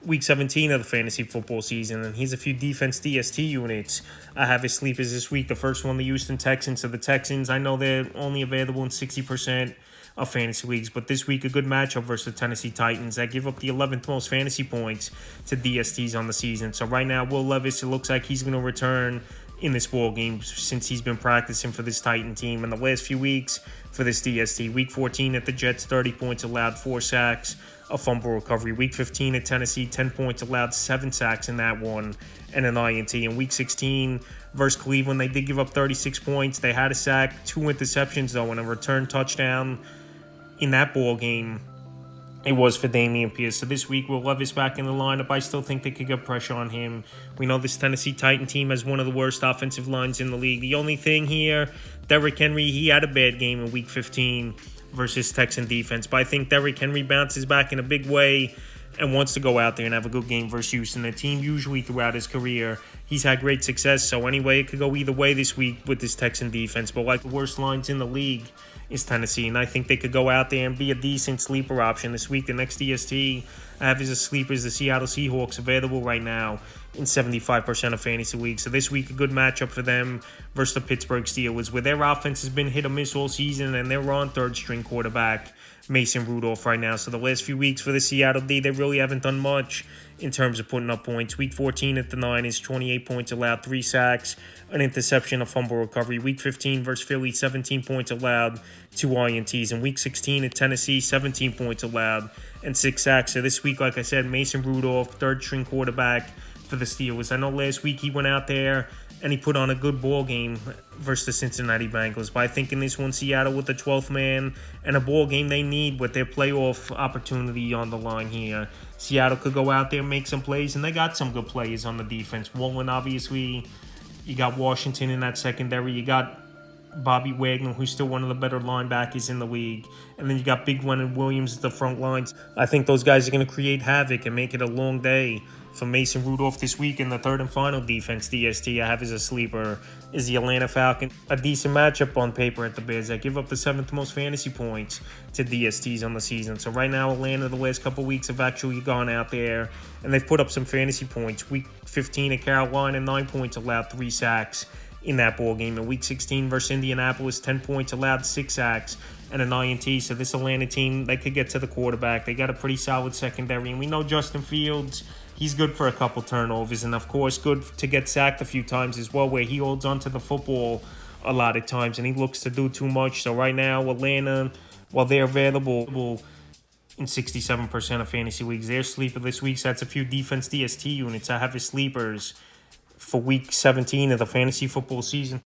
week 17 of the fantasy football season, and here's a few defense DST units I have as sleepers this week. The first one, the Houston Texans. So the Texans, I know they're only available in 60% of fantasy leagues, but this week a good matchup versus the Tennessee Titans that give up the 11th most fantasy points to DSTs on the season. So right now, Will Levis, it looks like he's going to return in this ball game since he's been practicing for this Titan team in the last few weeks for this DST. Week 14 at the Jets, 30 points allowed, 4 sacks, a fumble recovery. Week 15 at Tennessee, 10 points allowed, 7 sacks in that one, and an INT. In Week 16 versus Cleveland, they did give up 36 points. They had a sack, 2 interceptions though, and a return touchdown in that ball game. It was for Dameon Pierce. So this week, Will Levis back in the lineup. I still think they could get pressure on him. We know this Tennessee Titan team has one of the worst offensive lines in the league. The only thing here, Derrick Henry, he had a bad game in Week 15 versus Texan defense. But I think Derrick Henry bounces back in a big way and wants to go out there and have a good game versus Houston. The team usually throughout his career, he's had great success. So anyway, it could go either way this week with this Texan defense. But like the worst lines in the league is Tennessee, and I think they could go out there and be a decent sleeper option this week. The next DST I have as a sleeper is the Seattle Seahawks, available right now in 75% of fantasy leagues. So this week, a good matchup for them versus the Pittsburgh Steelers, where their offense has been hit or miss all season, and they're on third-string quarterback Mason Rudolph right now. So the last few weeks for the Seattle D, they really haven't done much in terms of putting up points. Week 14 at the Niners, 28 points allowed, 3 sacks, an interception, a fumble recovery. Week 15 versus Philly, 17 points allowed, 2 INTs. And Week 16 at Tennessee, 17 points allowed and 6 sacks. So this week, like I said, Mason Rudolph, third-string quarterback for the Steelers. I know last week he went out there and he put on a good ball game versus the Cincinnati Bengals. But I think in this one, Seattle with the 12th man and a ball game they need with their playoff opportunity on the line here. Seattle could go out there and make some plays, and they got some good players on the defense. Woolen, obviously. You got Washington in that secondary. You got Bobby Wagner, who's still one of the better linebackers in the league. And then you got Big Leonard Williams at the front lines. I think those guys are going to create havoc and make it a long day for Mason Rudolph this week. In the third and final defense DST I have as a sleeper is the Atlanta Falcons. A decent matchup on paper at the Bears that give up the 7th most fantasy points to DSTs on the season. So right now, Atlanta the last couple weeks have actually gone out there and they've put up some fantasy points. Week 15 at Carolina, 9 points allowed, 3 sacks in that ball game. In Week 16 versus Indianapolis, 10 points allowed, 6 sacks, and an INT. So this Atlanta team, they could get to the quarterback. They got a pretty solid secondary, and we know Justin Fields, he's good for a couple turnovers, and of course good to get sacked a few times as well, where he holds onto the football a lot of times and he looks to do too much. So right now, Atlanta, while they're available in 67% of fantasy leagues, they're sleeper this week. So that's a few defense DST units I have as sleepers for Week 17 of the fantasy football season.